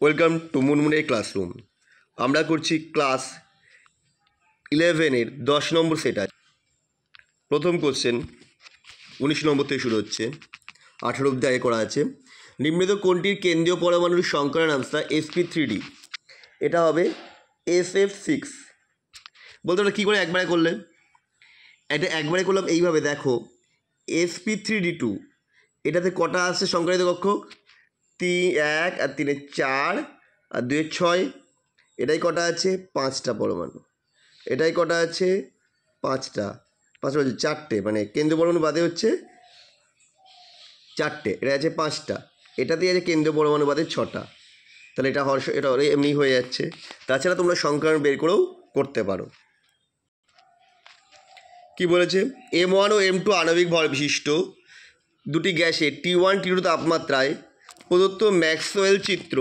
Welcome to মুনমুনের classroom. আমরা করছি class 11-এর 10 নম্বর set আছে। প্রথম কোশ্চেন 19 নম্বর থেকে শুরু হচ্ছে, 18 অব্দি আগে করা আছে। নিম্নলিখিত কোনটির কেন্দ্রীয় পরমাণুর সংকরণ আনসার sp3d? এটা হবে SF6। বলতে ওটা কী করে একবারে করলে? এটা একবারে করলাম এইভাবে, দেখো sp3d2 এটাতে কটা আসছে সংকরিত কক্ষক? 1 আর 3 4 আর 2 6। এটাই কটা আছে? 5টা পরমাণু। এটাই কটা আছে? 5টা। 5টা হচ্ছে 4টে, মানে কেন্দ্রীয় পরমাণু বাদে হচ্ছে 4টে। এটা আছে 5টা। এটাতেই আছে কেন্দ্রীয় পরমাণু বাদে 6টা। তাহলে এটা এটা এমনি হয়ে যাচ্ছে। তাছাড়া তোমরা সংকরণ বের করেও করতে পারো। কি বলেছে? M1 ও M2 আণবিক ভর বিশিষ্ট দুটি গ্যাসে T1 T2 তাপমাত্রায় প্রদত্ত ম্যাক্সওয়েল চিত্র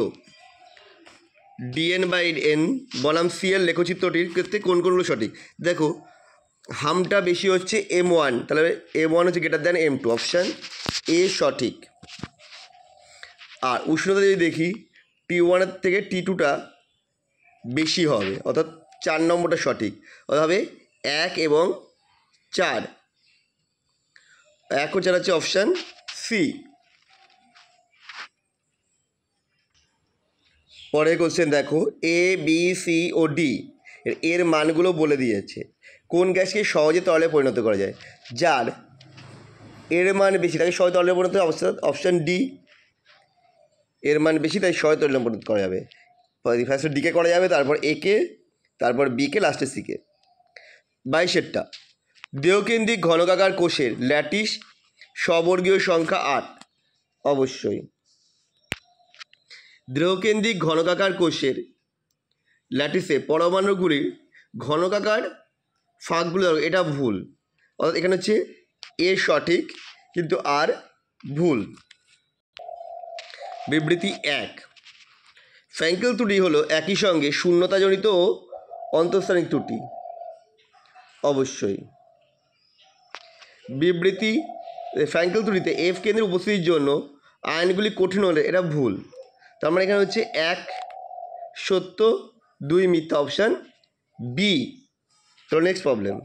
dN/n বনাম CL লেখচিত্রটির ক্ষেত্রে কোনগুলো সঠিক? দেখো হামটা বেশি হচ্ছে M1, তাহলে M1 হচ্ছে greater than M2, option A সঠিক। আর উষ্ণতা যদি দেখি T1 থেকে T2টা বেশি হবে, অর্থাৎ 4 নম্বরটা সঠিক। হবে 1 এবং 4। 1 ও 4 হচ্ছে অপশান সি। পরের কোশ্চেন দেখো, A B C ও D এর মানগুলো বলে দিয়েছে। কোন গ্যাসকে সহজে তরলে পরিণত করা যায়? যার এর মান বেশি তাকে সহজে তরলে পরিণত অপশান ডি। এর মান বেশি তাই সহজে তরলে পরিণত করা যাবে। ফার্স্টে ডিকে করা যাবে, তারপর একে, তারপর বিকে, লাস্টে সিকে। 22টা দেহকেন্দ্রিক ঘনকাকার কোষের ল্যাটিস স্ববর্গীয় সংখ্যা 8। অবশ্যই দেহকেন্দ্রিক ঘনকাকার কোষের ল্যাটিসে পরমাণুগুলির ঘনকাকার ফাঁকগুলো, এটা ভুল, অর্থাৎ এখানে হচ্ছে এ সঠিক কিন্তু আর ভুল। বিবৃতি 1, ফ্র্যাঙ্কেল ত্রুটি হলো একই সঙ্গে শূন্যতাজনিত ও অন্তঃস্থানিক ত্রুটি। অবশ্যই বিবৃতি ফ্র্যাঙ্কেল ত্রুটিতে এফ কেন্দ্রের উপস্থিতির জন্য আয়নগুলি কঠিন হলে এটা ভুল। তার মানে এখানে হচ্ছে 1 সত্য, 2 মিথ্যা, অপশান বি। তো নেক্সট প্রবলেম,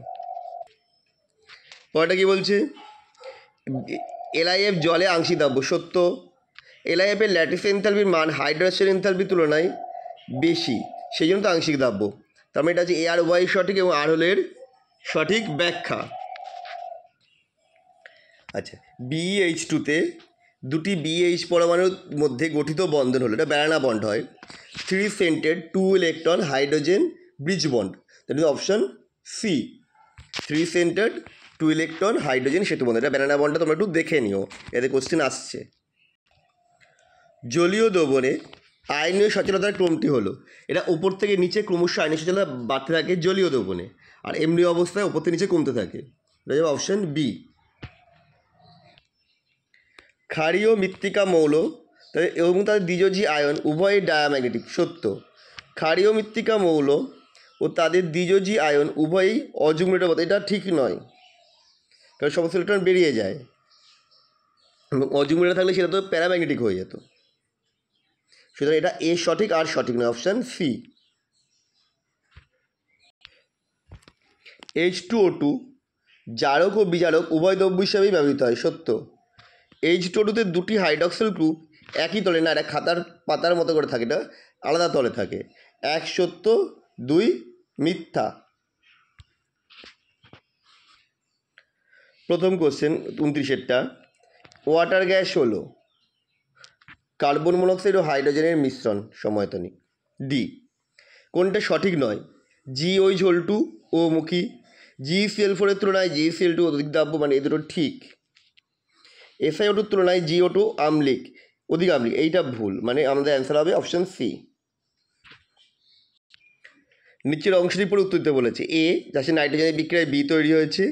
পরেরটা কী বলছে? LiF জলে আংশিক দাব্য, সত্য। LiF এর ল্যাটিস এনথালপির মান হাইড্রোজেন এনথালপির তুলনায় বেশি, সেই জন্য তো আংশিক দাব্য। তার মানে এটা হচ্ছে এ আর ওয়াই সঠিক এবং আর হলো এর সঠিক ব্যাখ্যা। আচ্ছা, BH2-তে দুটি BH পরমাণুর মধ্যে গঠিত বন্ধন হলো, এটা ব্যারানা বন্ড হয়। 3 centred 2 electron hydrogen bridge bond, that is option C. 3 centred 2 electron hydrogen সেতু বন্ধন, এটা ব্যানানা বন্ডটা তোমরা একটু দেখে নিও, এতে কোশ্চেন আসছে। জলীয় দ্রবণে আয়নীয় সচলতার ক্রমটি হলো, এটা উপর থেকে নিচে ক্রমশ আয়নীয় সচলতা বাড়তে থাকে জলীয় দ্রবণে, আর এমনি অবস্থায় উপর থেকে নিচে কমতে থাকে, এটা যাবে অপশান বি। ক্ষারীয় মৃত্তিকা মৌল এবং তাদের দ্বিযোজী আয়ন উভয়ই ডায়াম্যাগনেটিক, সত্য। ক্ষারীয় মৃত্তিকা মৌল ও তাদের দ্বিযোজী আয়ন উভয়ই অযুগ্ম ইলেকট্রন, এটা ঠিক নয়, কারণ সমস্ত ইলেকট্রন বেরিয়ে যায়, এবং অযুগ্ম থাকলে সেটা তো প্যারাম্যাগনেটিক হয়ে যেত। সুতরাং এটা এ সঠিক আর সঠিক নয়, অপশান সি। H2O2 জারক ও বিজারক উভয় দ্রব্য হিসাবেই ব্যবহৃত হয়, সত্য। H2O2-তে দুটি হাইড্রক্সিল গ্রুপ একই তলে না, এটা খাতার পাতার মতো করে থাকে, এটা আলাদা তলে থাকে। 1 সত্য, 2 মিথ্যা। প্রথম কোশ্চেন 29-এরটা, ওয়াটার গ্যাস হলো কার্বন মনোক্সাইড ও হাইড্রোজেনের মিশ্রণ সময়তনী। ডি। কোনটা সঠিক নয়? GOH2 ও মুখী, GCl4-এর তুলনায় GCl2 অধিক দাব্য, মানে এ দুটো ঠিক। SiO2-র তুলনায় GO2 আম্লিক, অধিক আম্লিক, এইটা ভুল, মানে আমাদের অ্যান্সার হবে অপশান সি। নিচের অংশটি পরে উত্তর দিতে বলেছে। এ, যাতে নাইট্রোজেনের বিক্রিয়ায় বি তৈরি হয়েছে,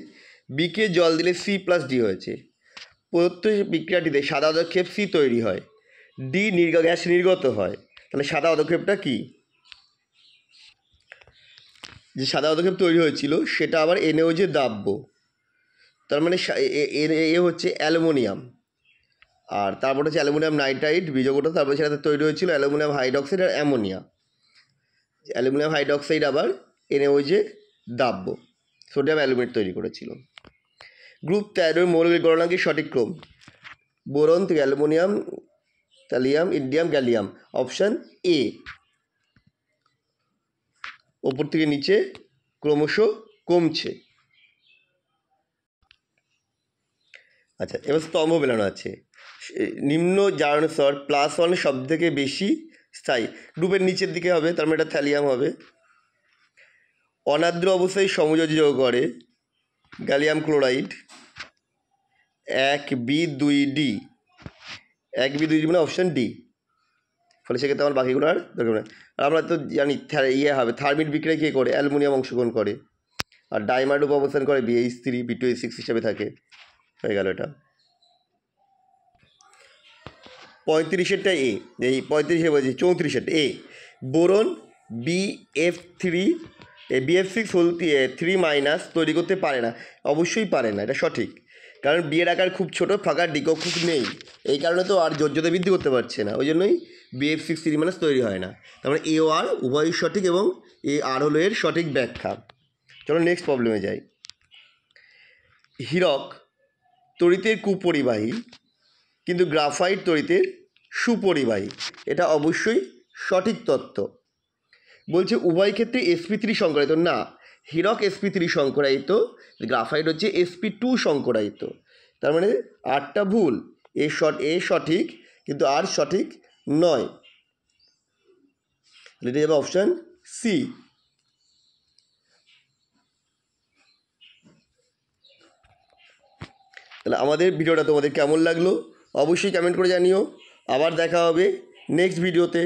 বিকে জল দিলে C+D হয়েছে। প্রদত্ত বিক্রিয়াটিতে সাদা পদক্ষেপ সি তৈরি হয়, ডি গ্যাস নির্গত হয়। তাহলে সাদা পদক্ষেপটা কি? যে সাদা পদক্ষেপ তৈরি হয়েছিল সেটা আবার NaOH দাব্য, তার মানে এ হচ্ছে অ্যালুমিনিয়াম। আর তারপর হচ্ছে অ্যালুমিনিয়াম নাইট্রাইট বীজগোটা, তারপরে সেটাতে তৈরি হয়েছিল অ্যালুমিনিয়াম হাইড্রক্সাইড আর অ্যামোনিয়া। অ্যালুমিনিয়াম হাইড্রক্সাইড আবার NaOH দাব্য সোডিয়াম অ্যালুমিনেট তৈরি করেছিল। গ্রুপ 13 মৌলিক গণনাঙ্কের সঠিক ক্রম, বোরন থেকে aluminium, thallium, indium, gallium. Option A, ওপর থেকে নিচে ক্রমশ কমছে। আচ্ছা, এবার স্তম্ভ মেলানো আছে। নিম্ন জারণ স্তর +1 সব থেকে বেশি স্থায়ী, গ্রুপের নিচের দিকে হবে, তার মানে এটা থ্যালিয়াম হবে। অনাদ্র অবস্থায় সমযোজী যৌগ করে গ্যালিয়াম ক্লোরাইড 1B2D, 1B2D মানে অপশান ডি। ফলে সেক্ষেত্রে আমার বাকিগুলো আর দরকার নেই। আর আমরা তো জানি হবে থার্মিট বিক্রিয়া কে করে, অ্যালুমিনিয়াম অংশগ্রহণ করে, আর ডাইমার রূপ অবস্থান করে BH3 B2H6 হিসাবে থাকে। হয়ে গেল এটা। 35-এরটা এ, এই 35-এ বলছি 34-এরটা এ, বোরন BF6 তৈরি করতে পারে না। অবশ্যই পারে না, এটা সঠিক, কারণ বি এর আকার খুব ছোট, ফাঁকার দ্বিকক্ষক নেই, এই কারণে তো আর যোজ্যতা বৃদ্ধি করতে পারছে না, ওই জন্যই BF6 তৈরি হয় না। তার মানে এ ও আর উভয়ই সঠিক এবং এ আর হলো এর সঠিক ব্যাখ্যা। চলো নেক্সট প্রবলেমে যাই। হীরক তড়িতের কুপরিবাহী কিন্তু গ্রাফাইট তড়িতের সুপরিবাহী, এটা অবশ্যই সঠিক তথ্য। বলছে উভয় ক্ষেত্রে sp3 সংকরায়িত না, হীরক sp3 সংকরায়িত, গ্রাফাইট হচ্ছে sp2 সংকরায়িত। তার মানে আরটা ভুল, এ সঠিক কিন্তু আর সঠিক নয়। এটা যাবে অপশান সি। তাহলে আমাদের ভিডিওটা তোমাদের কেমন লাগলো অবশ্যই কমেন্ট করে জানিও। আবার দেখা হবে নেক্সট ভিডিওতে।